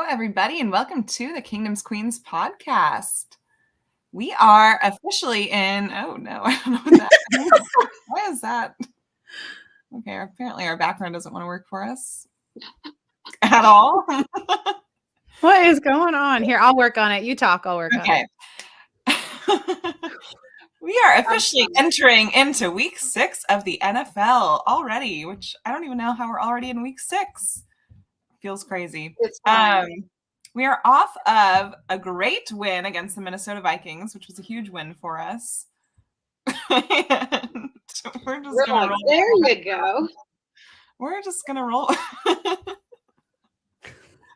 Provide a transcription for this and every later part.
everybody, and welcome to the Kingdom's Queens podcast. We are officially in. Oh no, I don't know what that is. Why is that? Okay, apparently our background doesn't want to work for us at all. What is going on here? I'll work on it. You talk, I'll work on it. We are officially entering into week 6 of the NFL already, which I don't even know how we're already in week 6. Feels crazy. It's fine. We are off of a great win against the Minnesota Vikings, which was a huge win for us. We're just gonna roll. There you go. We're just gonna roll.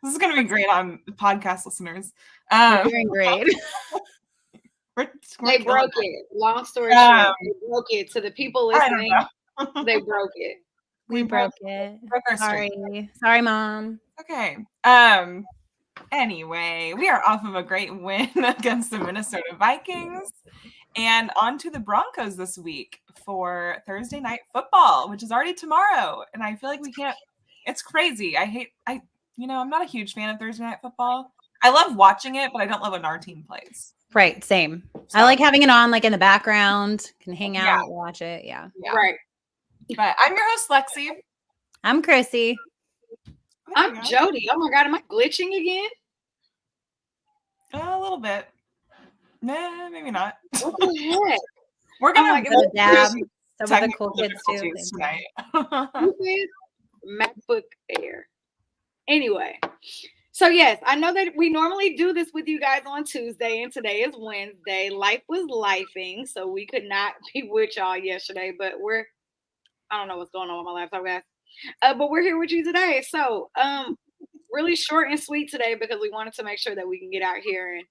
This is gonna be great on podcast listeners. We're doing great. They broke it. Long story short, they broke it. To the people listening, they broke it. We broke it. Sorry, Mom. Okay. Anyway, we are off of a great win against the Minnesota Vikings and on to the Broncos this week for Thursday night football, which is already tomorrow. And I feel like we can't, it's crazy. I'm not a huge fan of Thursday night football. I love watching it, but I don't love when our team plays. Right. Same. So, I like having it on like in the background, can hang out, watch it. Yeah. Right. But I'm your host, Lexi. I'm Chrissy. I'm Jodi. Oh my God, am I glitching again? A little bit. Nah, maybe not. What the heck? We're gonna dab some of the cool kids too tonight. MacBook Air. Anyway, so yes, I know that we normally do this with you guys on Tuesday, and today is Wednesday. Life was lifing, so we could not be with y'all yesterday, but I don't know what's going on with my laptop, guys. But we're here with you today. So really short and sweet today because we wanted to make sure that we can get out here and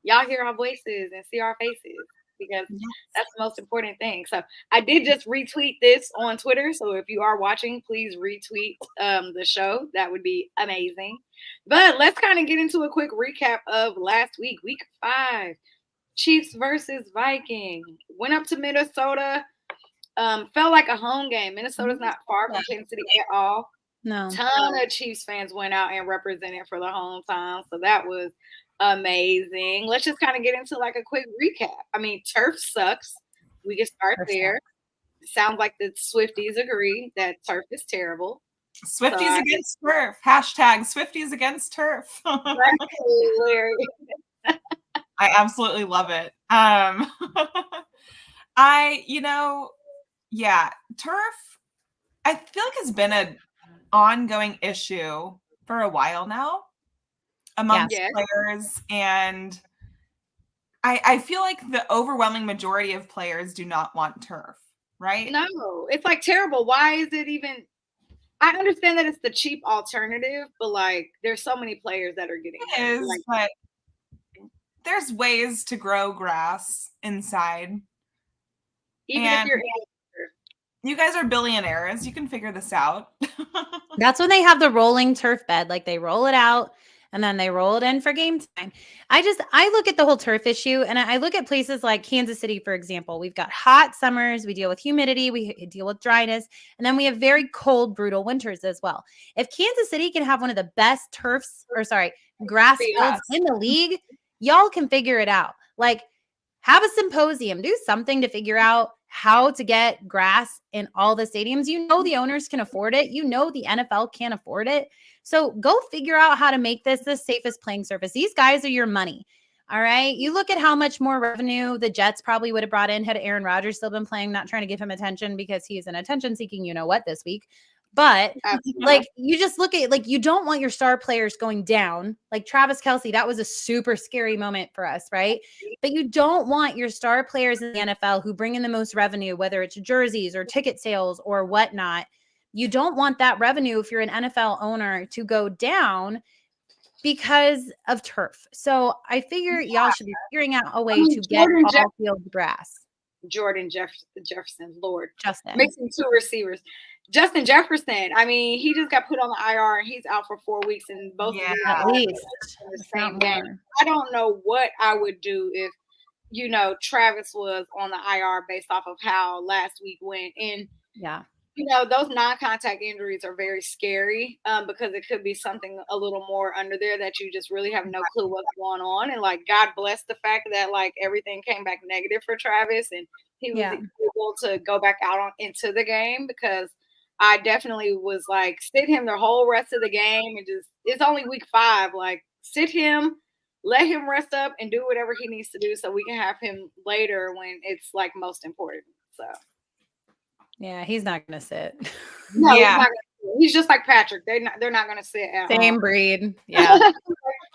y'all hear our voices and see our faces because that's the most important thing. So I did just retweet this on Twitter. So if you are watching, please retweet the show. That would be amazing. But let's kind of get into a quick recap of last week, week 5. Chiefs versus Vikings. Went up to Minnesota. Felt like a home game. Minnesota's not far from Kansas City at all. No. Ton of Chiefs fans went out and represented for the hometown. So that was amazing. Let's just kind of get into like a quick recap. I mean, turf sucks. We can start there. Sounds like the Swifties agree that turf is terrible. Swifties against turf. Hashtag Swifties against turf. I absolutely love it. Turf, I feel like has been an ongoing issue for a while now amongst players, and I feel like the overwhelming majority of players do not want turf, right? No, it's like terrible. Why is it even? I understand that it's the cheap alternative, but like there's so many players that are getting it. But there's ways to grow grass inside. Even if you're you guys are billionaires. You can figure this out. That's when they have the rolling turf bed. Like they roll it out and then they roll it in for game time. I look at the whole turf issue and I look at places like Kansas City, for example. We've got hot summers. We deal with humidity. We deal with dryness. And then we have very cold, brutal winters as well. If Kansas City can have one of the best grass fields in the league, y'all can figure it out. Like have a symposium, do something to figure out how to get grass in all the stadiums. You know, the owners can afford it. You know, the NFL can't afford it. So go figure out how to make this the safest playing surface. These guys are your money. All right. You look at how much more revenue the Jets probably would have brought in had Aaron Rodgers still been playing, not trying to give him attention because he's an attention seeking, this week. But like, you just look at like, you don't want your star players going down. Like Travis Kelce, that was a super scary moment for us, right? But you don't want your star players in the NFL who bring in the most revenue, whether it's jerseys or ticket sales or whatnot. You don't want that revenue if you're an NFL owner to go down because of turf. So I figure y'all should be figuring out a way to get all field grass. Jordan Jefferson, Lord. Justin. Mixing 2 receivers. Justin Jefferson, I mean, he just got put on the IR and he's out for 4 weeks and both of them at least in the same game. I don't know what I would do if, Travis was on the IR based off of how last week went. And those non-contact injuries are very scary because it could be something a little more under there that you just really have no clue what's going on. And like, God bless the fact that like everything came back negative for Travis and he was able to go back out into the game, because I definitely was like, sit him the whole rest of the game and it's only week 5. Like, sit him, let him rest up and do whatever he needs to do so we can have him later when it's like most important. So. Yeah, he's not going to sit. No, yeah. He's just like Patrick. They're not going to sit at same breed. Yeah.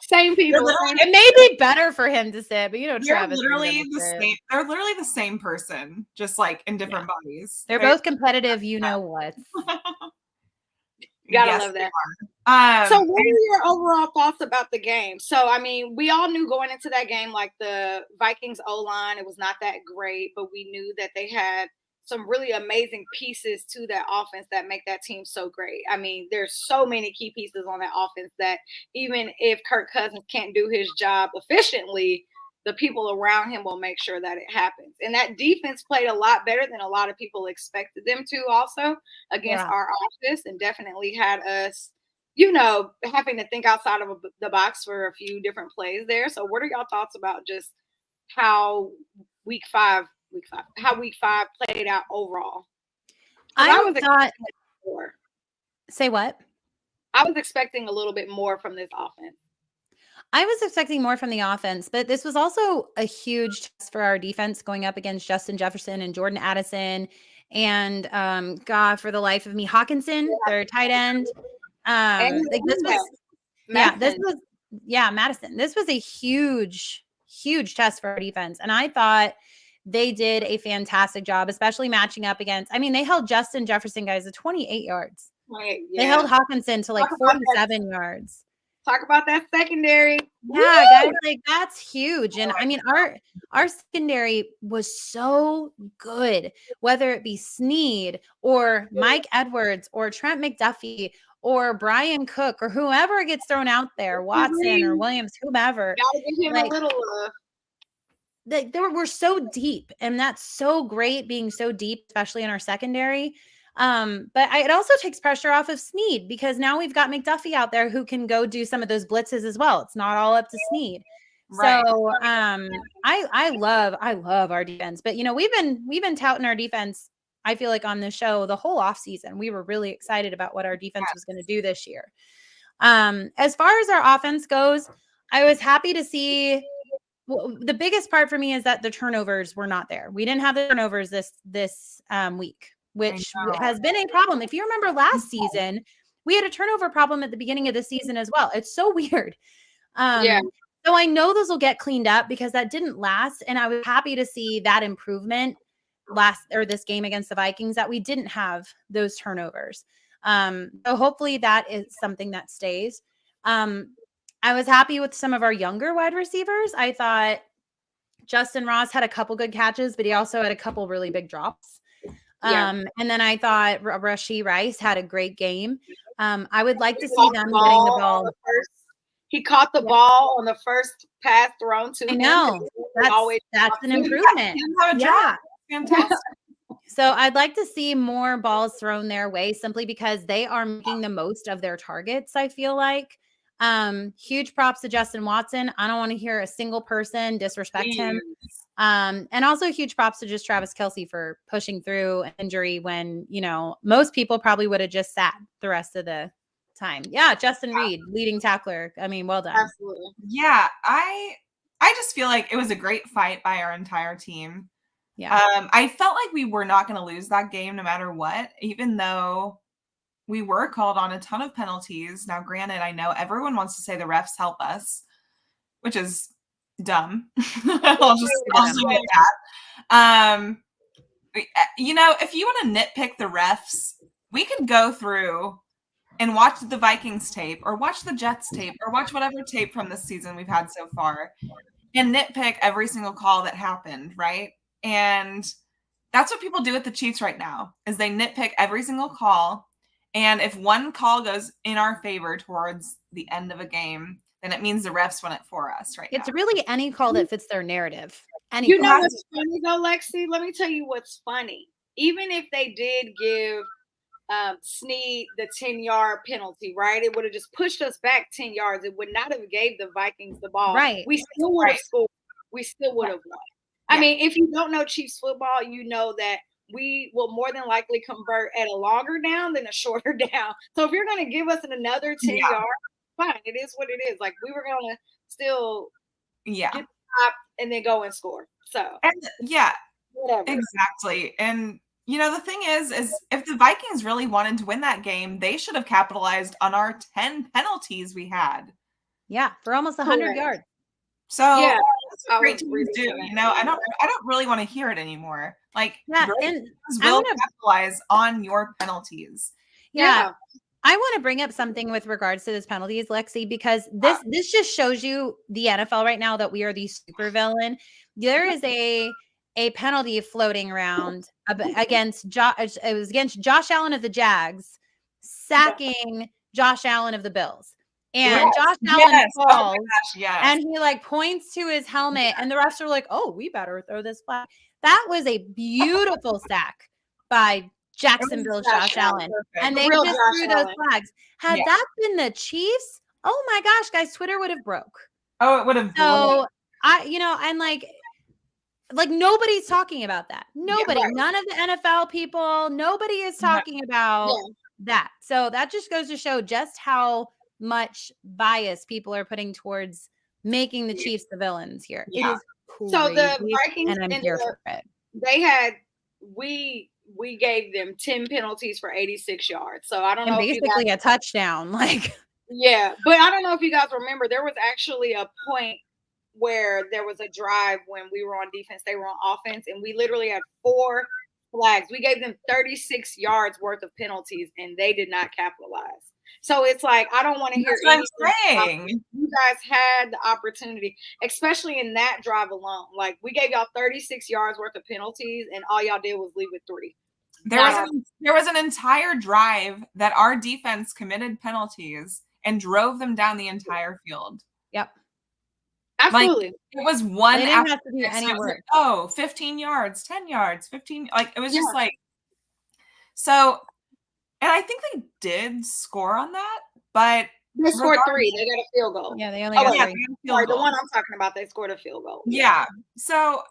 Same people. It may be better for him to sit, but Travis. Literally the same. They're literally the same person, just like in different bodies. They're both competitive. You know what? Gotta love that. So what are your overall thoughts about the game? So, I mean, we all knew going into that game, like the Vikings O-line, it was not that great, but we knew that they had some really amazing pieces to that offense that make that team so great. I mean, there's so many key pieces on that offense that even if Kirk Cousins can't do his job efficiently, the people around him will make sure that it happens. And that defense played a lot better than a lot of people expected them to also against our offense, and definitely had us, having to think outside of the box for a few different plays there. So what are y'all thoughts about just how week five played out overall? Say what? I was expecting a little bit more from this offense. I was expecting more from the offense, but this was also a huge test for our defense going up against Justin Jefferson and Jordan Addison and God, for the life of me, Hawkinson, their tight end. Madison. This was a huge test for our defense. And I thought they did a fantastic job, especially matching up against, they held Justin Jefferson, guys, to 28 yards. Right, yeah. They held Hawkinson to like 47 yards. Talk about that secondary. Yeah, guys, like that's huge. And our secondary was so good, whether it be Snead or Mike Edwards or Trent McDuffie or Brian Cook or whoever gets thrown out there, Watson or Williams, whomever. Gotta give him a little we're so deep, and that's so great being so deep, especially in our secondary. But it also takes pressure off of Snead, because now we've got McDuffie out there who can go do some of those blitzes as well. It's not all up to Snead. Right. So I love our defense. But we've been touting our defense, I feel like, on this show the whole off season. We were really excited about what our defense was going to do this year. As far as our offense goes, I was happy to see. Well, the biggest part for me is that the turnovers were not there. We didn't have the turnovers this week, which has been a problem. If you remember last season, we had a turnover problem at the beginning of the season as well. It's so weird. So I know those will get cleaned up because that didn't last. And I was happy to see that improvement this game against the Vikings, that we didn't have those turnovers. So hopefully that is something that stays. I was happy with some of our younger wide receivers. I thought Justin Ross had a couple good catches, but he also had a couple really big drops. And then I thought Rashee Rice had a great game. I would like to see them getting the ball. He caught the ball on the first pass thrown to him. I know. That's an improvement. Yeah. Fantastic. So I'd like to see more balls thrown their way, simply because they are making the most of their targets, I feel like. Huge props to Justin Watson. I don't want to hear a single person disrespect him. And also huge props to just Travis Kelce for pushing through an injury when, most people probably would have just sat the rest of the time. Yeah. Justin Reed, leading tackler. Well done. Absolutely. Yeah. I just feel like it was a great fight by our entire team. Yeah. I felt like we were not going to lose that game no matter what, even though we were called on a ton of penalties. Now, granted, I know everyone wants to say the refs help us, which is dumb. I'll just leave it at that. If you want to nitpick the refs, we could go through and watch the Vikings tape or watch the Jets tape or watch whatever tape from this season we've had so far and nitpick every single call that happened, right? And that's what people do with the Chiefs right now, is they nitpick every single call. And if one call goes in our favor towards the end of a game, then it means the refs won it for us now. It's really any call that fits their narrative. What's funny though, Lexi? Let me tell you what's funny. Even if they did give Snead the 10-yard penalty, right? It would have just pushed us back 10 yards. It would not have gave the Vikings the ball. Right. We still would have scored. We still would have won. I mean, if you don't know Chiefs football, you know that we will more than likely convert at a longer down than a shorter down. So if you're going to give us another 10 yards, fine. It is what it is. Like, we were going to still get the top and then go and score. So, whatever. Exactly. And the thing is if the Vikings really wanted to win that game, they should have capitalized on our 10 penalties we had. Yeah, for almost 100 yards. So that's what great teams do. I don't really want to hear it anymore. Like, and will capitalize on your penalties. Yeah. I want to bring up something with regards to this penalties, Lexi, because this just shows you the NFL right now that we are the super villain. There is a penalty floating around against Josh Allen of the Jags, sacking Josh Allen of the Bills. And Josh Allen falls, and he like points to his helmet, and the refs are like, "Oh, we better throw this flag." That was a beautiful sack by Jacksonville's Josh Allen, and they just threw those flags. Had that been the Chiefs, oh my gosh, guys, Twitter would have broke. Oh, it would have. So and like nobody's talking about that. Nobody, none of the NFL people, nobody is talking about that. So that just goes to show just how much bias people are putting towards making the Chiefs the villains here. It is crazy, so the Vikings, and I'm here for it. They had we gave them 10 penalties for 86 yards. So I don't know. Basically a touchdown, like. Yeah, but I don't know if you guys remember, there was actually a point where there was a drive when we were on defense, they were on offense, and we literally had 4 flags. We gave them 36 yards worth of penalties, and they did not capitalize. So it's like, I don't want to hear anything. You guys had the opportunity, especially in that drive alone. Like, we gave y'all 36 yards worth of penalties, and all y'all did was leave with 3. There was an entire drive that our defense committed penalties and drove them down the entire field. Yep. Absolutely. Like, it was one. They didn't have to do any work. 15 yards, 10 yards, 15. Like, it was just like, so. And I think they did score on that, but they scored 3. They got a field goal. Yeah, they only got 3. Sorry, the one I'm talking about, they scored a field goal. Yeah. So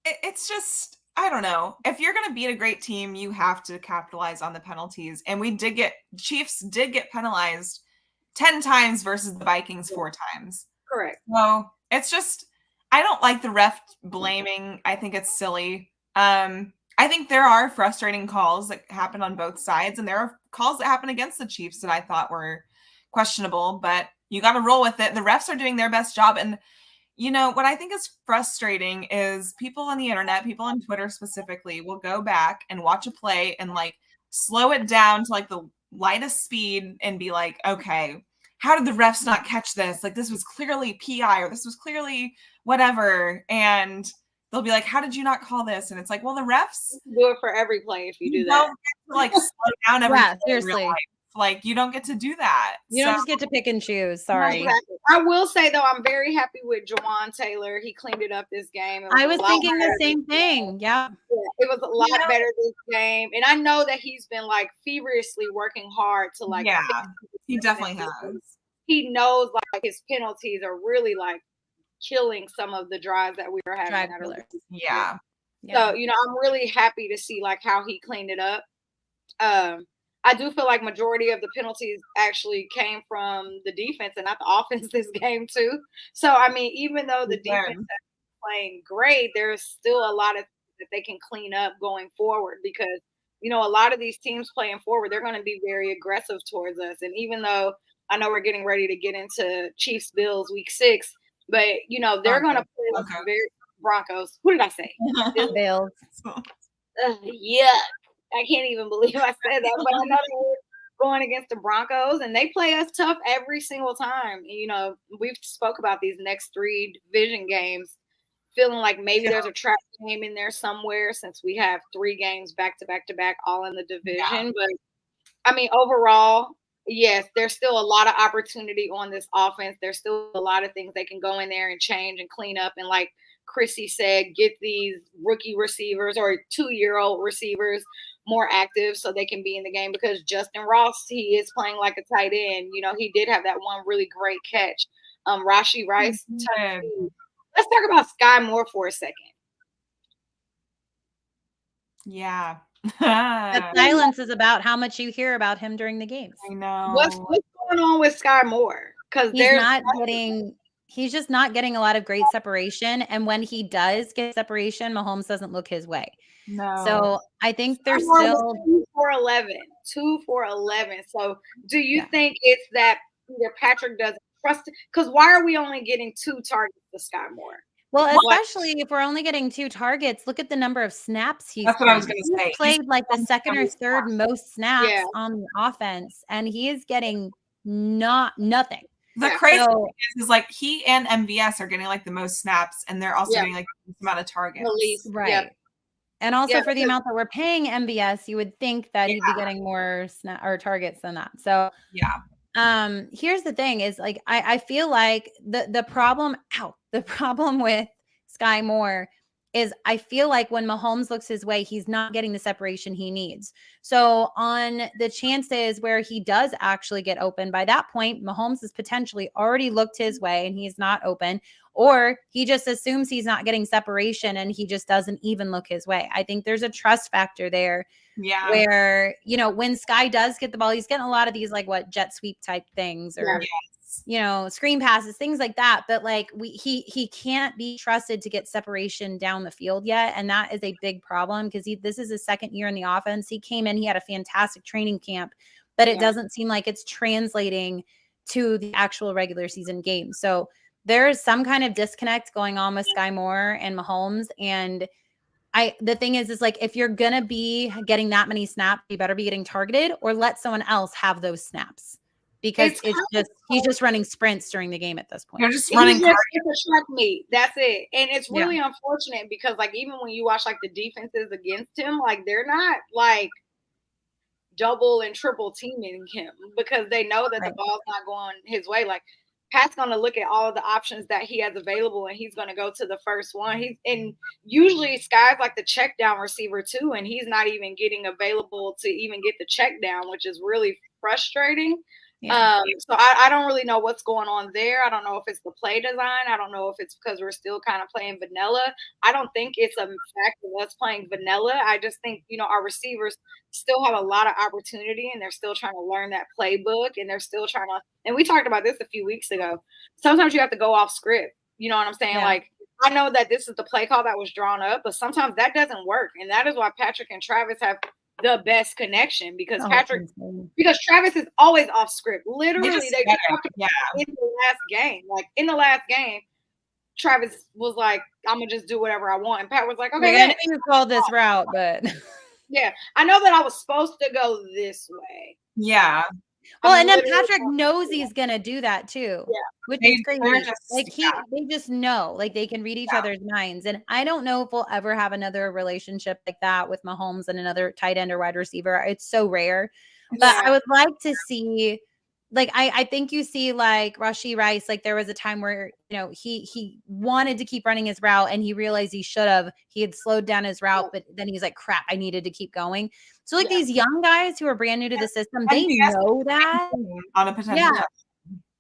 it's just, I don't know. If you're going to beat a great team, you have to capitalize on the penalties. And Chiefs did get penalized 10 times versus the Vikings 4 times. Correct. So it's just, I don't like the ref blaming. I think it's silly. I think there are frustrating calls that happen on both sides, and there are calls that happen against the Chiefs that I thought were questionable, but you got to roll with it. The refs are doing their best job. And, what I think is frustrating is people on the internet, people on Twitter specifically, will go back and watch a play and like slow it down to like the lightest speed and be like, okay, how did the refs not catch this? Like, this was clearly PI, or this was clearly whatever. And they'll be like, how did you not call this? And it's like, well, the refs do it for every play if you do that. Don't get to, like, slow down every play seriously. In real life. Like, you don't get to do that. You don't just get to pick and choose. Sorry. Exactly. I will say, though, I'm very happy with Jawan Taylor. He cleaned it up this game. I was thinking the same thing. Yeah. It was a lot better this game. And I know that he's been, like, feverishly working hard to, like, he definitely has. He knows, like, his penalties are really, like, killing some of the drives that we were having. Yeah. So, I'm really happy to see like how he cleaned it up. I do feel like majority of the penalties actually came from the defense and not the offense this game too. So, I mean, even though the defense is playing great, there's still a lot of things that they can clean up going forward because, a lot of these teams playing forward, they're going to be very aggressive towards us. And even though I know we're getting ready to get into Chiefs Bills week 6, but, they're going to play very Broncos. What did I say? Bills. Yeah. I can't even believe I said that. But I know they're going against the Broncos, and they play us tough every single time. And, we've spoke about these next 3 division games, feeling like maybe there's a trap game in there somewhere since we have 3 games back to back to back all in the division. Yeah. But, I mean, overall, yes, there's still a lot of opportunity on this offense. There's still a lot of things they can go in there and change and clean up. And like Chrissy said, get these rookie receivers or 2-year-old receivers more active so they can be in the game, because Justin Ross, he is playing like a tight end. You know, he did have that one really great catch. Rashee Rice. Let's talk about Sky Moore for a second. Yeah. That silence is about how much you hear about him during the games. I know. What's going on with Sky Moore? Because he's just not getting a lot of great separation. And when he does get separation, Mahomes doesn't look his way. No. So I think there's still 2 for 11. So do you think it's that either Patrick doesn't trust it? Because why are we only getting 2 targets to Sky Moore? Well, especially if we're only getting 2 targets, look at the number of snaps he's That's what I was going to say. He's played like the second or third most snaps on the offense, and he is getting nothing. The crazy thing is like he and MVS are getting like the most snaps, and they're also getting like the amount of targets. Right. Yeah. And also for the amount that we're paying MVS, you would think that he'd be getting more targets than that. So here's the thing is like I feel like the problem with Sky Moore is I feel like when Mahomes looks his way, he's not getting the separation he needs. So on the chances where he does actually get open, by that point, Mahomes has potentially already looked his way and he's not open, or he just assumes he's not getting separation and he just doesn't even look his way. I think there's a trust factor there. Yeah. Where, you know, when Sky does get the ball, he's getting a lot of these like jet sweep type things or you know, screen passes, things like that. But like he can't be trusted to get separation down the field yet. And that is a big problem because this is his second year in the offense. He came in, he had a fantastic training camp, but it doesn't seem like it's translating to the actual regular season game. So there is some kind of disconnect going on with Sky Moore and Mahomes. And the thing is like, if you're going to be getting that many snaps, you better be getting targeted or let someone else have those snaps. Because he's just running sprints during the game at this point. You're just running. It's a track meet. That's it. And it's really unfortunate because like even when you watch like the defenses against him, like they're not like double and triple teaming him because they know that the ball's not going his way. Like Pat's going to look at all of the options that he has available and he's going to go to the first one. And usually Sky's like the check down receiver too, and he's not even getting available to even get the check down, which is really frustrating. Yeah. So I don't really know what's going on there. I don't know if it's the play design. I don't know if it's because we're still kind of playing vanilla. I don't think it's a fact of us playing vanilla. I just think, you know, our receivers still have a lot of opportunity and they're still trying to learn that playbook and they're still trying to, and we talked about this a few weeks ago. Sometimes you have to go off script. You know what I'm saying? Yeah. Like, I know that this is the play call that was drawn up, but sometimes that doesn't work. And that is why Patrick and Travis have the best connection because Travis is always off script. Literally, they talked about in the last game. Like in the last game, Travis was like, "I'm gonna just do whatever I want," and Pat was like, "Okay, I didn't even call this route, but yeah, I know that I was supposed to go this way." Yeah. Well, and then Patrick knows he's gonna do that too, which is crazy. They just know, like they can read each other's minds. And I don't know if we'll ever have another relationship like that with Mahomes and another tight end or wide receiver. It's so rare, but I would like to see. Like I think you see like Rashee Rice, like there was a time where, you know, he wanted to keep running his route and he realized he should have. He had slowed down his route, but then he's like, crap, I needed to keep going. So like these young guys who are brand new to the system, they know that on a potential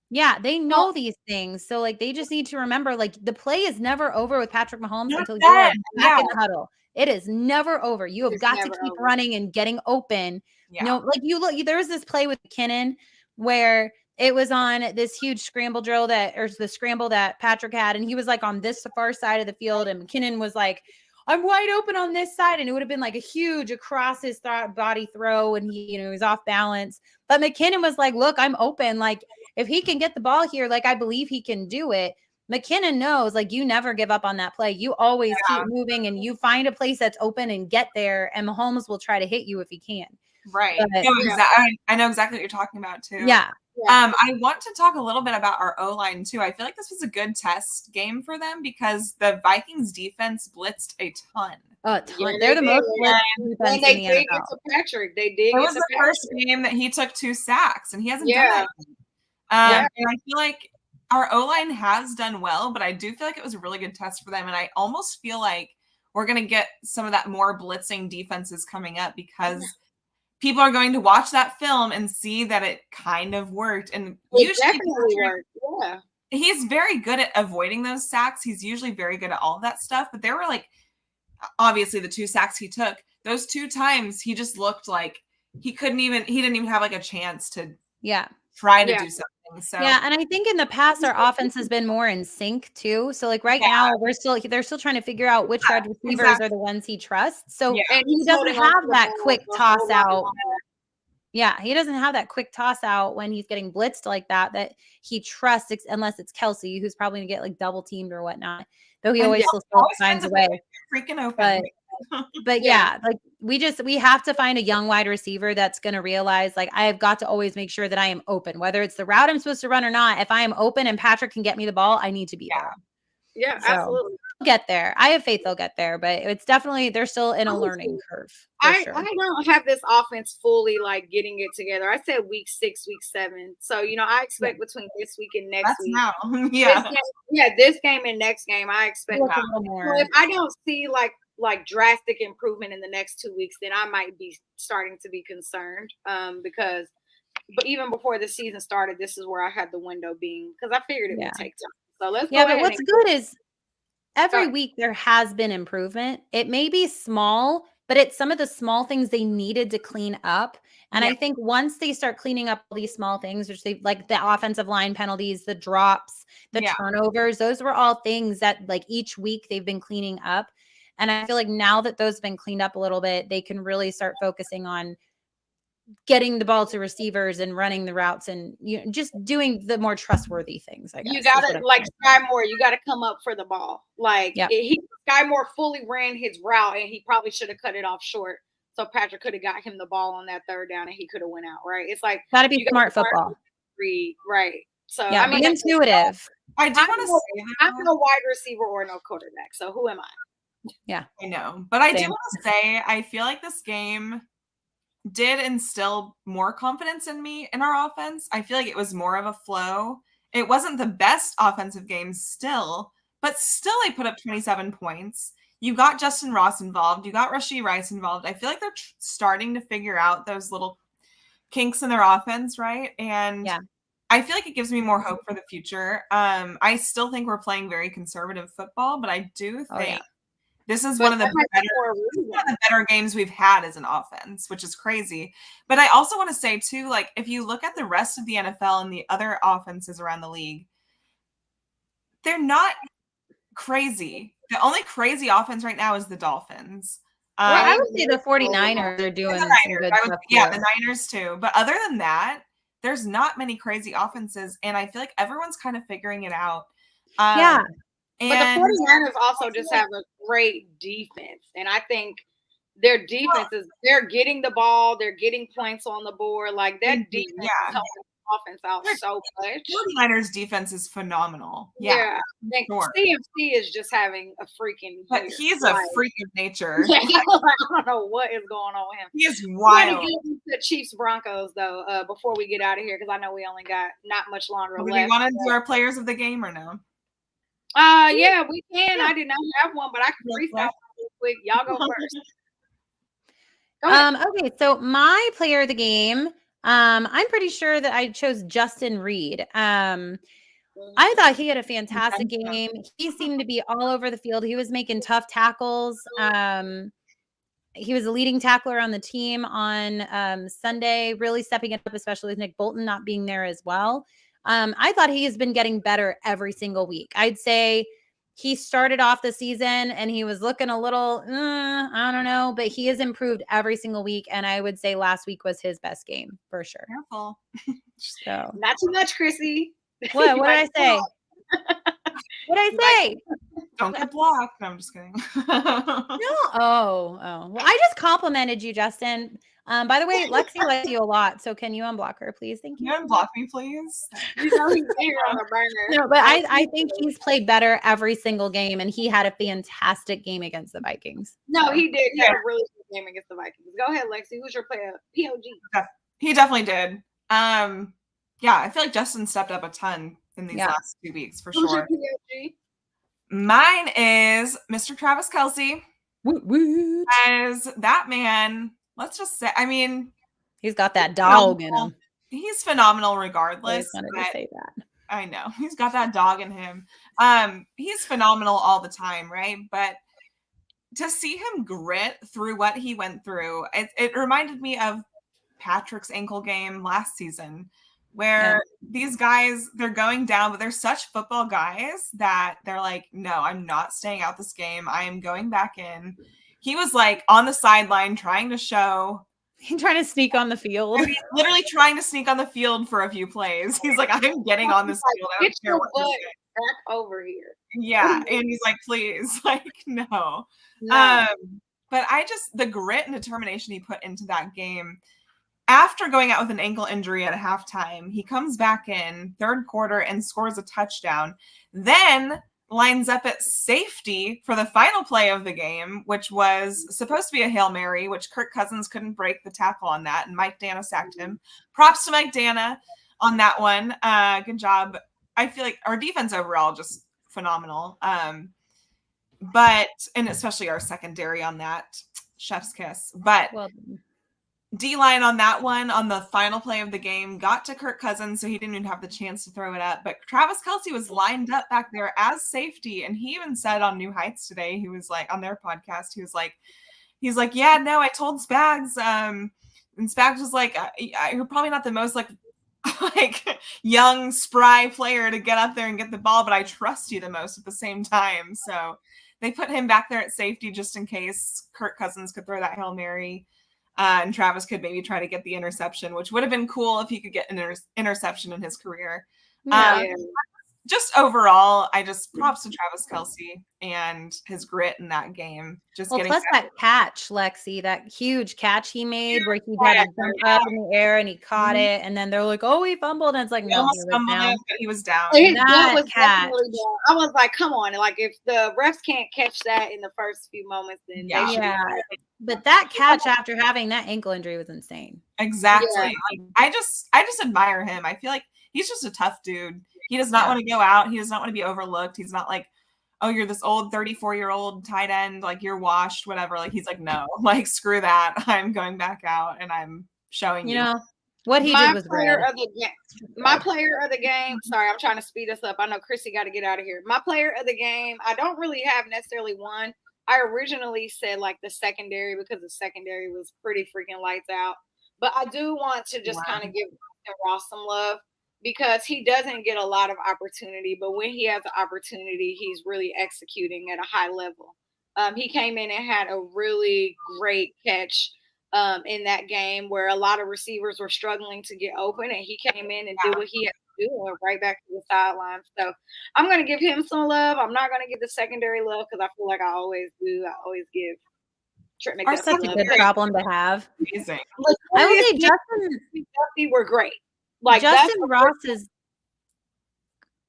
Yeah, they know these things. So like they just need to remember like the play is never over with Patrick Mahomes until you are back in the huddle. It is never over. You have got to keep running and getting open. Yeah. You know, like there was this play with McKinnon where it was on this huge scramble drill the scramble that Patrick had. And he was like on this far side of the field. And McKinnon was like, I'm wide open on this side. And it would have been like a huge across his body throw. And he, you know, he was off balance. But McKinnon was like, look, I'm open. Like if he can get the ball here, like I believe he can do it. McKinnon knows like you never give up on that play. You always keep moving and you find a place that's open and get there. And Mahomes will try to hit you if he can. Right. But, I know exactly what you're talking about too. Yeah. I want to talk a little bit about our O-line too. I feel like this was a good test game for them because the Vikings defense blitzed a ton. A ton. Yeah, they're the most blitzed defense in the NFL. Get to Patrick. They did. It was the first game that he took 2 sacks, and he hasn't done that. And I feel like our O-line has done well, but I do feel like it was a really good test for them. And I almost feel like we're going to get some of that more blitzing defenses coming up because people are going to watch that film and see that it kind of worked. And it definitely worked. Yeah. He's very good at avoiding those sacks. He's usually very good at all of that stuff. But there were like, obviously the 2 sacks he took, those 2 times he just looked like he didn't even have like a chance to try to do something. So and I think in the past our offense has been more in sync too. So like now they're still trying to figure out which wide receivers are the ones he trusts. So and he doesn't have that quick toss out. Yeah, he doesn't have that quick toss out when he's getting blitzed like that he trusts, unless it's Kelce, who's probably gonna get like double teamed or whatnot. Though he always still finds a way. Freaking open. But like we have to find a young wide receiver that's going to realize like I have got to always make sure that I am open, whether it's the route I'm supposed to run or not. If I am open and Patrick can get me the ball, I need to be there. Yeah, absolutely. They'll get there. I have faith they'll get there, but it's definitely they're still in a learning curve. I don't have this offense fully like getting it together. I said week 6, week 7. So I expect between this week and next week. Now. This game and next game, I expect a little more. So if I don't see like drastic improvement in the next 2 weeks, then I might be starting to be concerned. But even before the season started, this is where I had the window being because I figured it would take time. So let's go ahead. But what's good is every week there has been improvement. It may be small, but it's some of the small things they needed to clean up. And I think once they start cleaning up all these small things, which they like the offensive line penalties, the drops, the turnovers, those were all things that like each week they've been cleaning up. And I feel like now that those have been cleaned up a little bit, they can really start focusing on getting the ball to receivers and running the routes and just doing the more trustworthy things. I guess you got to like Sky Moore. You got to come up for the ball. Like Sky Moore fully ran his route and he probably should have cut it off short. So Patrick could have got him the ball on that 3rd down and he could have went out. Right. It's like got to be smart football. Read right. So I mean, intuitive. I do want to say that I'm no wide receiver or no quarterback. So who am I? Yeah, I know, but I do want to say I feel like this game did instill more confidence in me in our offense. I feel like it was more of a flow. It wasn't the best offensive game still, but still they put up 27 points. You got Justin Ross involved. You got Rashee Rice involved. I feel like they're starting to figure out those little kinks in their offense, right? And I feel like it gives me more hope for the future. I still think we're playing very conservative football, but I do think this is one of the better games we've had as an offense, which is crazy. But I also want to say, too, like, if you look at the rest of the NFL and the other offenses around the league, they're not crazy. The only crazy offense right now is the Dolphins. I would say the 49ers are doing the Niners, too. But other than that, there's not many crazy offenses, and I feel like everyone's kind of figuring it out. But the 49ers also just have a great defense. And I think their defense is they're getting the ball, they're getting points on the board. Like that defense is helping the offense out so much. 49ers defense is phenomenal. I think CMC is just having a freaking But he's a freak of nature. I don't know what is going on with him. He is wild. We're get into the Chiefs Broncos though, before we get out of here, because I know we only got not much longer left. Do you want to do our players of the game or no? Yeah, we can. I did not have one, but I can freestyle real quick. Y'all go first. Okay, so my player of the game, I'm pretty sure that I chose Justin Reed. I thought he had a fantastic game. He seemed to be all over the field. He was making tough tackles. He was a leading tackler on the team on Sunday, really stepping it up, especially with Nick Bolton not being there as well. I thought he has been getting better every single week. I'd say he started off the season and he was looking a little, I don't know, but he has improved every single week. And I would say last week was his best game for sure. Careful. So not too much, Chrissy. What did I say? What did I say? Don't get blocked. No, I'm just kidding. No. Oh. Well, I just complimented you, Justin. By the way, Lexi likes you a lot. So can you unblock her, please? Thank you. Can you unblock me, please? You know he's here on the burner. No, but I think he's played better every single game, and he had a fantastic game against the Vikings. No, he did. He had a really good game against the Vikings. Go ahead, Lexi. Who's your player? POG. He definitely did. Yeah, I feel like Justin stepped up a ton in these last 2 weeks for Who's sure. your POG? Mine is Mr. Travis Kelce. Woot woot. As that man, let's just say, I mean, He's got that dog in him. He's phenomenal I regardless. always wanted to say that. I know. He's got that dog in him. He's phenomenal all the time, right? But to see him grit through what he went through, it reminded me of Patrick's ankle game last season, where these guys, they're going down, but they're such football guys that they're like, no, I'm not staying out this game. I am going back in. He was like on the sideline trying to show. He's trying to sneak on the field. I mean, literally trying to sneak on the field for a few plays. He's like, I'm getting on this field. I don't care what you say. Back over here. Yeah. And he's like, please, like, no. But the grit and determination he put into that game, after going out with an ankle injury at halftime, he comes back in third quarter and scores a touchdown. Then lines up at safety for the final play of the game, which was supposed to be a Hail Mary, which Kirk Cousins couldn't break the tackle on that, and Mike Dana sacked him. Props to Mike Dana on that one. Good job. I feel like our defense overall just phenomenal. But, and especially our secondary on that, chef's kiss. But D-line on that one, on the final play of the game, got to Kirk Cousins, so he didn't even have the chance to throw it up. But Travis Kelce was lined up back there as safety, and he even said on New Heights today, he was like, on their podcast, he's like, yeah, no, I told Spags, and Spags was like, you're probably not the most like young, spry player to get up there and get the ball, but I trust you the most at the same time. So they put him back there at safety just in case Kirk Cousins could throw that Hail Mary. And Travis could maybe try to get the interception, which would have been cool if he could get an interception in his career. Just overall, props to Travis Kelce and his grit in that game. Plus that catch, Lexi, that huge catch he made where he had to jump up in the air and he caught it, and then they're like, "Oh, he fumbled," and it's like, no, he was down. That catch. I was like, come on, like if the refs can't catch that in the first few moments, then they should. But that catch after having that ankle injury was insane. Exactly. Like, I just admire him. I feel like he's just a tough dude. He does not want to go out. He does not want to be overlooked. He's not like, oh, you're this old 34-year-old tight end, like you're washed, whatever. Like he's like, no, like screw that. I'm going back out and I'm showing you. You know what he did was my player of the game. Sorry, I'm trying to speed us up. I know Chrissy got to get out of here. My player of the game. I don't really have necessarily one. I originally said like the secondary because the secondary was pretty freaking lights out. But I do want to just kind of give Ross some love, because he doesn't get a lot of opportunity, but when he has the opportunity, he's really executing at a high level. He came in and had a really great catch in that game where a lot of receivers were struggling to get open, and he came in and did what he had to do and went right back to the sidelines. So I'm going to give him some love. I'm not going to give the secondary love because I feel like I always do. I always give Trent McDuffie such a good problem to have. Amazing. I would say Justin McDuffie were great. Like Justin Ross is.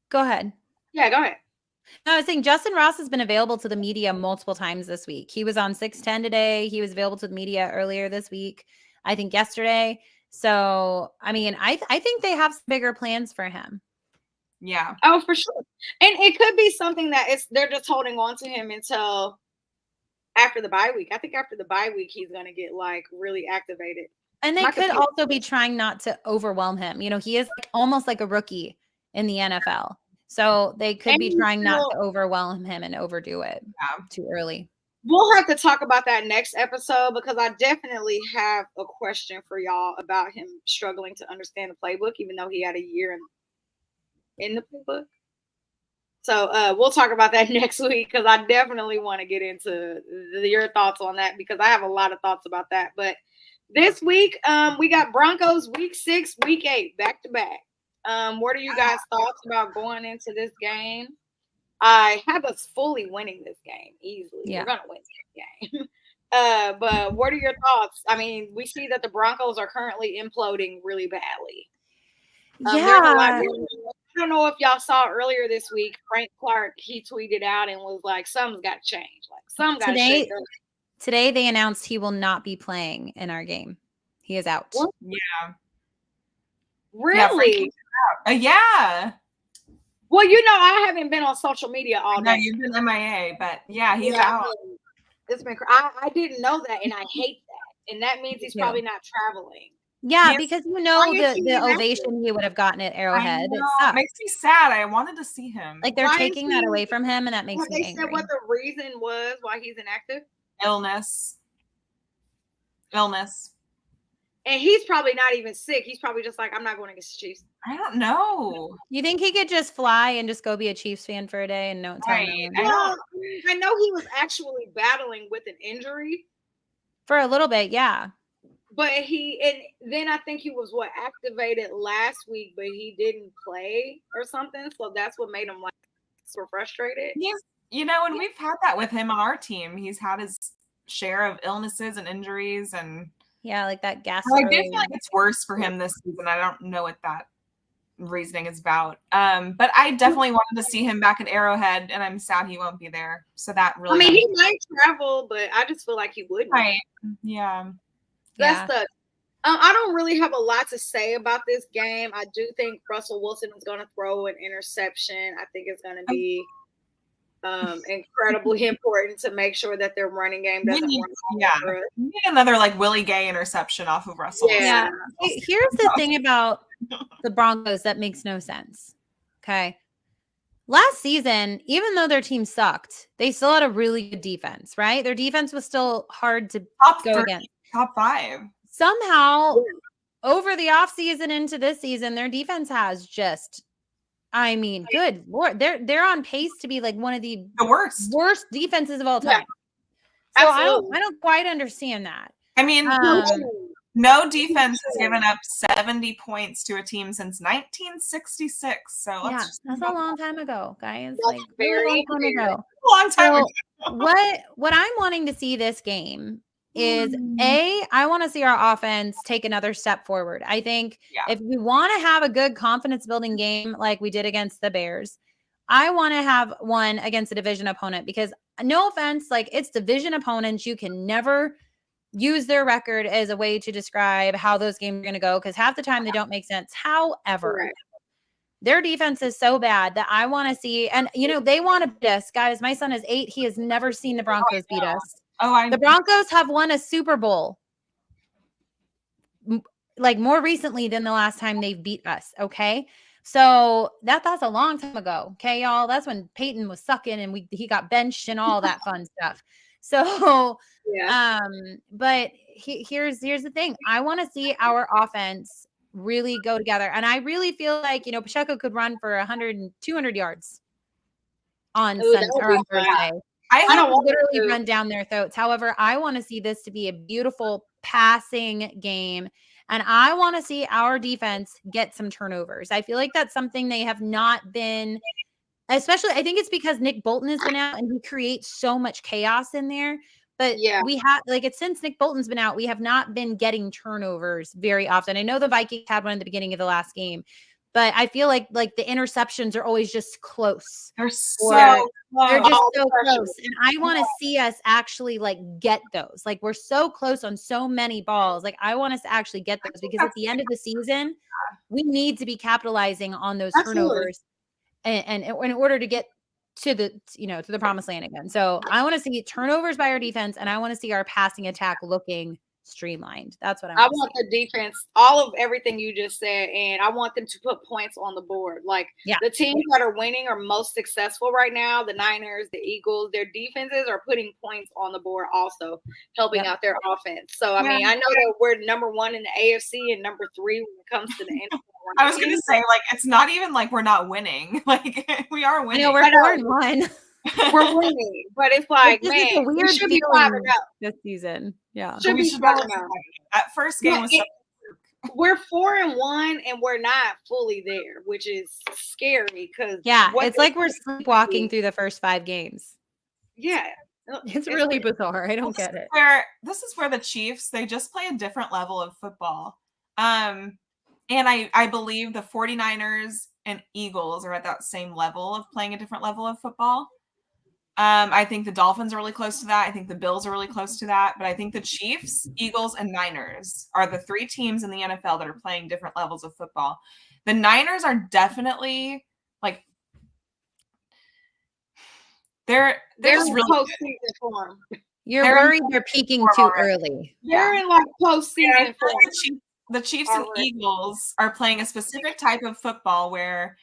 Go ahead. Yeah, go ahead. No, I was saying Justin Ross has been available to the media multiple times this week. He was on 610 today. He was available to the media earlier this week, I think yesterday. So, I mean, I think they have some bigger plans for him. Yeah. Oh, for sure. And it could be something that they're just holding on to him until after the bye week. I think after the bye week, he's going to get like really activated. And they could also be trying not to overwhelm him. You know, he is like almost like a rookie in the NFL. So they could be trying not to overwhelm him and overdo it too early. We'll have to talk about that next episode because I definitely have a question for y'all about him struggling to understand the playbook, even though he had a year in the playbook. So we'll talk about that next week because I definitely want to get into your thoughts on that because I have a lot of thoughts about that. But this week, we got Broncos week 6, week 8, back to back. What are you guys' thoughts about going into this game? I have us fully winning this game easily. Yeah. We're going to win this game. But what are your thoughts? I mean, we see that the Broncos are currently imploding really badly. I don't know if y'all saw earlier this week, Frank Clark, he tweeted out and was like, something's got to change. Like, something got to change. Today, they announced he will not be playing in our game. He is out. Yeah. Really? Yeah. Well, I haven't been on social media all No, day. you've been MIA, but yeah, he's out. It's been. I didn't know that, and I hate that. And that means he's probably not traveling. Yeah, because the inactive? ovation he would have gotten at Arrowhead. I know. It sucks. It makes me sad. I wanted to see him. Like they're taking that away from him, and that makes me They angry. said what the reason was why he's inactive? Illness. And he's probably not even sick. He's probably just like, I'm not going against the Chiefs. I don't know. You think he could just fly and just go be a Chiefs fan for a day and no tell no one? Well, I know he was actually battling with an injury. For a little bit, yeah. But then I think he was activated last week, but he didn't play or something. So that's what made him like super frustrated. And we've had that with him on our team. He's had his share of illnesses and injuries, and like that gas. I feel like it's worse for him this season. I don't know what that reasoning is about. But I definitely wanted to see him back at Arrowhead, and I'm sad he won't be there. So that really. He might travel, but I just feel like he wouldn't. Right. Yeah. That's I don't really have a lot to say about this game. I do think Russell Wilson is going to throw an interception. I think it's going to be incredibly important to make sure that their running game doesn't run. We need another Willie Gay interception off of Russell. Yeah. Here's the thing about the Broncos that makes no sense. Okay. Last season, even though their team sucked, they still had a really good defense, right? Their defense was still hard to go against. Top 5. Somehow, over the offseason into this season, their defense has just, good Lord, they're on pace to be one of the worst defenses of all time. So I don't quite understand that. No defense has given up 70 points to a team since 1966. So that's a long time ago, guys. Very long time ago. What I'm wanting to see this game is I want to see our offense take another step forward. I think if we want to have a good confidence building game like we did against the Bears, I want to have one against a division opponent, because no offense, it's division opponents. You can never use their record as a way to describe how those games are going to go, because half the time they don't make sense. However, their defense is so bad that I want to see, and they want to beat us. Guys, my son is 8. He has never seen the Broncos beat us. The Broncos have won a Super Bowl more recently than the last time they've beat us. Okay. So that's a long time ago. Okay, y'all. That's when Peyton was sucking and he got benched and all that fun stuff. So, but here's the thing. I want to see our offense really go together. And I really feel like, Pacheco could run for 100 and 200 yards on Thursday. I don't literally run down their throats. However, I want to see this to be a beautiful passing game. And I want to see our defense get some turnovers. I feel like that's something they have not been, especially, I think it's because Nick Bolton has been out and he creates so much chaos in there. But we have, since Nick Bolton's been out, we have not been getting turnovers very often. I know the Vikings had one at the beginning of the last game, but I feel like the interceptions are always just close. They're just so close. And I want to see us actually get those. We're so close on so many balls. I want us to actually get those, because at the end of the season, we need to be capitalizing on those turnovers and in order to get to the promised land again. So I want to see turnovers by our defense, and I want to see our passing attack looking streamlined. That's what I want the defense, all of everything you just said, and I want them to put points on the board. The teams that are winning are most successful right now, the Niners, the Eagles, their defenses are putting points on the board, also helping out their offense. So I know that we're number 1 in the AFC and number 3 when it comes to the NFL. I was gonna say, it's not even we're not winning. We are winning. We're 4-1. We're winning, but it's man, weird we should be 5-0 this season. Yeah, should be 5-0. That first game was. We're 4-1 and we're not fully there, which is scary because it's like we're sleepwalking through the first 5 games. Yeah, it's really bizarre. I don't get it. This is where the Chiefs, they just play a different level of football. And I believe the 49ers and Eagles are at that same level of playing a different level of football. I think the Dolphins are really close to that. I think the Bills are really close to that. But I think the Chiefs, Eagles, and Niners are the 3 teams in the NFL that are playing different levels of football. The Niners are definitely They're just in really postseason form. You're They're worried they're peaking too early. They're in like Yeah, I postseason feel form. like the Chiefs and Already. Eagles are playing a specific type of football where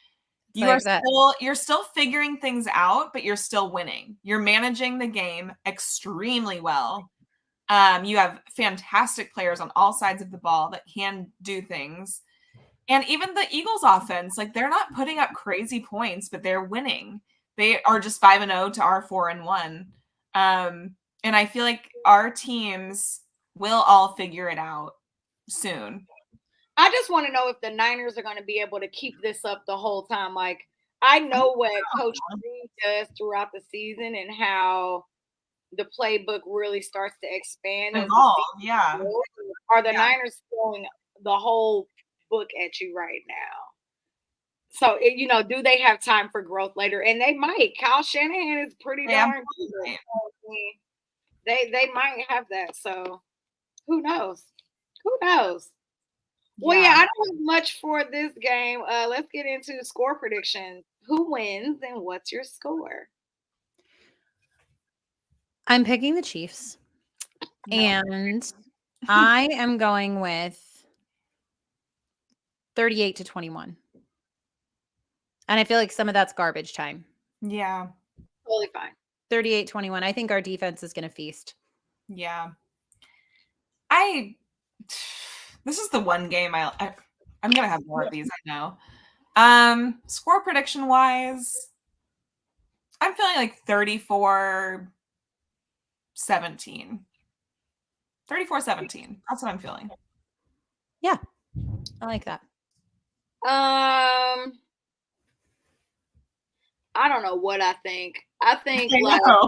It's like that. you're still figuring things out, but you're still winning. You're managing the game extremely well. You have fantastic players on all sides of the ball that can do things. And even the Eagles offense, like they're not putting up crazy points, but they're winning. They are just 5-0 to our 4-1. And I feel like our teams will all figure it out soon. I just want to know if the Niners are going to be able to keep this up the whole time. Like, I know what Coach Green does throughout the season and how the playbook really starts to expand. Evolve, yeah. Are the Niners throwing the whole book at you right now? So, do they have time for growth later? And they might. Kyle Shanahan is pretty darn good. They might have that. So, who knows? Who knows? Well, yeah, I don't have much for this game. Let's get into score predictions. Who wins and what's your score? I'm picking the Chiefs. No. And I am going with 38-21. And I feel like some of that's garbage time. Yeah. Totally fine. 38-21. I think our defense is going to feast. Yeah. This is the one game I'm going to have more of these, I know. Score prediction wise, I'm feeling like 34-17. 34-17. That's what I'm feeling. Yeah. I like that. I don't know what I think. I think so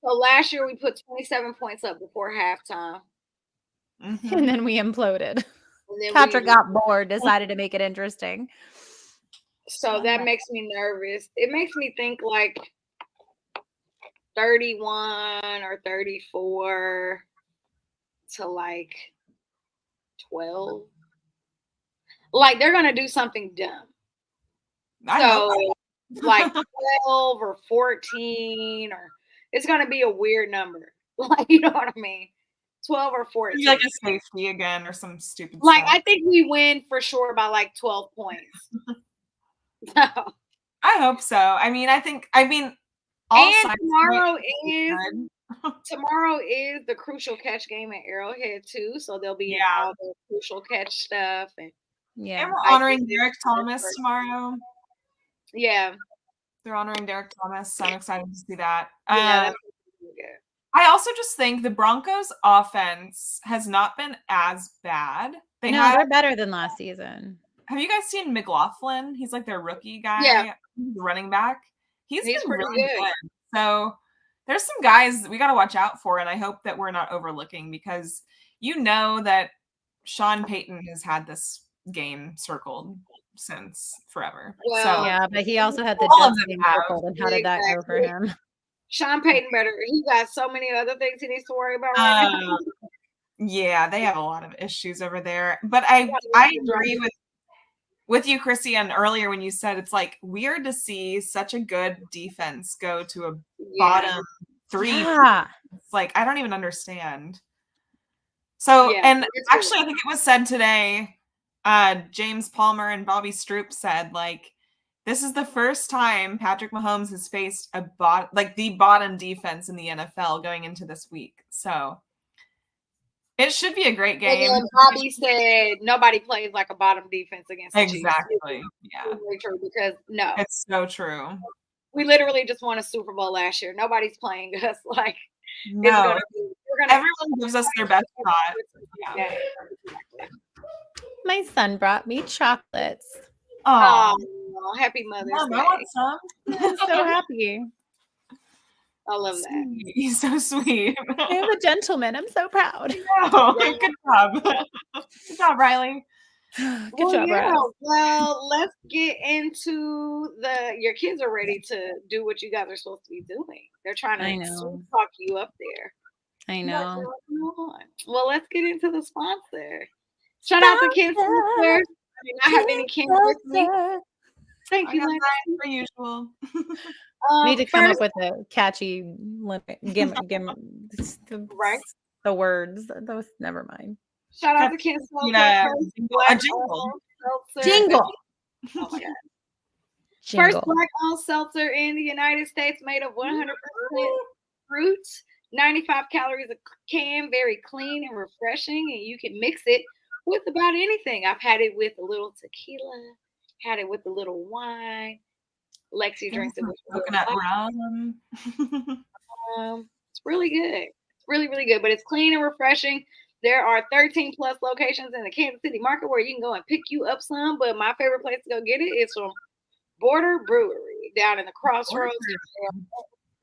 last year we put 27 points up before halftime. Mm-hmm. And then we imploded. Patrick got bored, decided to make it interesting. So that makes me nervous. It makes me think like 31 or 34 to like 12. Like they're gonna do something dumb. So like 12 or 14 or it's gonna be a weird number. Like, you know what I mean? 12 or 14. Like a safety again or some stupid like stuff. I think we win for sure by like 12 points. So I hope so. I mean tomorrow is the crucial catch game at Arrowhead too. So they'll be in all the crucial catch stuff and we're honoring Derek Thomas tomorrow. Yeah. They're honoring Derek Thomas. So I'm excited to see that. Yeah, I also just think the Broncos offense has not been as bad. They're better than last season. Have you guys seen McLaughlin? He's like their rookie guy. Yeah. The running back. He's been pretty really good. So there's some guys we got to watch out for, and I hope that we're not overlooking because you know that Sean Payton has had this game circled since forever. Well, yeah, but he also had the Jets game circled, and how did that go for him? Sean Payton he got so many other things he needs to worry about right now. Yeah, they have a lot of issues over there. But I agree with you, Chrissy, and earlier when you said it's like weird to see such a good defense go to a bottom 3. Yeah. It's like I don't even understand. So, and actually I think it was said today, James Palmer and Bobby Stroop said like this is the first time Patrick Mahomes has faced the bottom defense in the NFL going into this week. So it should be a great game. And Bobby said nobody plays like a bottom defense against the Chiefs. Exactly. Yeah. It's really true because it's so true. We literally just won a Super Bowl last year. Nobody's playing us like no. Everyone gives us their best shot. Yeah. My son brought me chocolates. Oh, happy Mother's Day. I want some. I'm so happy. I love that. He's so sweet. I'm a gentleman. I'm so proud. Good job. Good job, Riley. Good job, Riley. Well, let's get into your kids are ready to do what you guys are supposed to be doing. They're trying to talk you up there. I know. Well, let's get into the sponsor. Shout out to Kim Sister. I did not have any Kim with me. Thank I you, got Lexi. mine per usual. Need to come First, up with a catchy limit. Give right. the words. Those never mind. Shout out to Ken Yeah, Seltzer, first a black jingle. seltzer. Jingle. Oh my god. Jingle. First black owned seltzer in the United States, made of 100% fruit, 95 calories a can, very clean and refreshing, and you can mix it with about anything. I've had it with a little tequila, had it with a little wine. Lexi drinks it with coconut rum. It's really good. It's really, really good, but it's clean and refreshing. There are 13 plus locations in the Kansas City market where you can go and pick you up some, but my favorite place to go get it is from Border Brewery down in the Crossroads.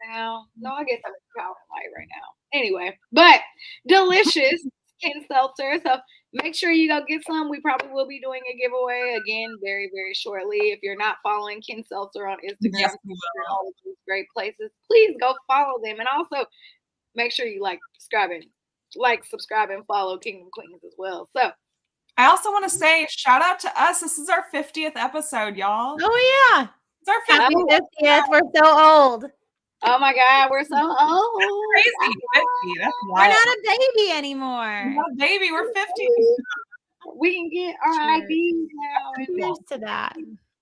Now, no, I guess I'm in Power and Light right now. Anyway, but delicious Ken Seltzer. So make sure you go get some. We probably will be doing a giveaway again very, very shortly. If you're not following Ken Seltzer on Instagram, Yes, we will. all of these great places, please go follow them. And also make sure you subscribe, and follow Kingdom Queens as well. So I also want to say shout out to us. This is our 50th episode, y'all. Oh yeah. It's our Happy 50th. 50th. We're so old. oh my God, we're so old. Crazy. 50. That's We're wild. not a baby anymore. We're not a baby. We're 50. We can get our Cheers. IDs now. And Cheers to that.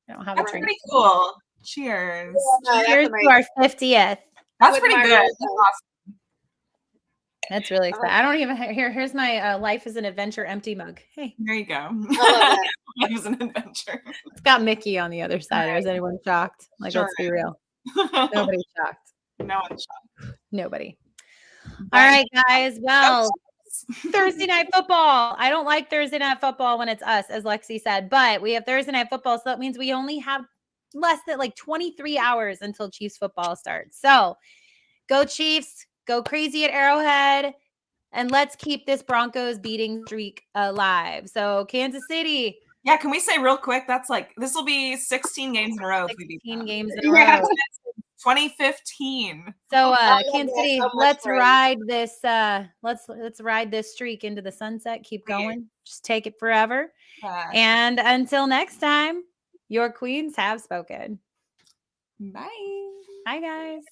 I don't have a That's drink. pretty cool. Cheers. that's Cheers to amazing. our 50th. That's With pretty my good. real That's self. awesome. That's really exciting. I don't even here's my life is an adventure empty mug. Hey, There you go. I love that. Life is an adventure. it's got Mickey on the other side. Is anyone shocked? Like, let's be real. Nobody's shocked. No one's shocked. Nobody. All right, guys. Well, Thursday night football. I don't like Thursday night football when it's us, as Lexi said, but we have Thursday night football. So that means we only have less than 23 hours until Chiefs football starts. So go Chiefs, go crazy at Arrowhead, and let's keep this Broncos beating streak alive. So Kansas City. Yeah, can we say real quick? That's this will be 16 games in a row. 16 games in a Yeah. row. 2015. So love Kansas that. City, So much let's praise. ride this let's ride this streak into the sunset. Keep going. Just take it forever. And until next time, your queens have spoken. Bye. Bye guys.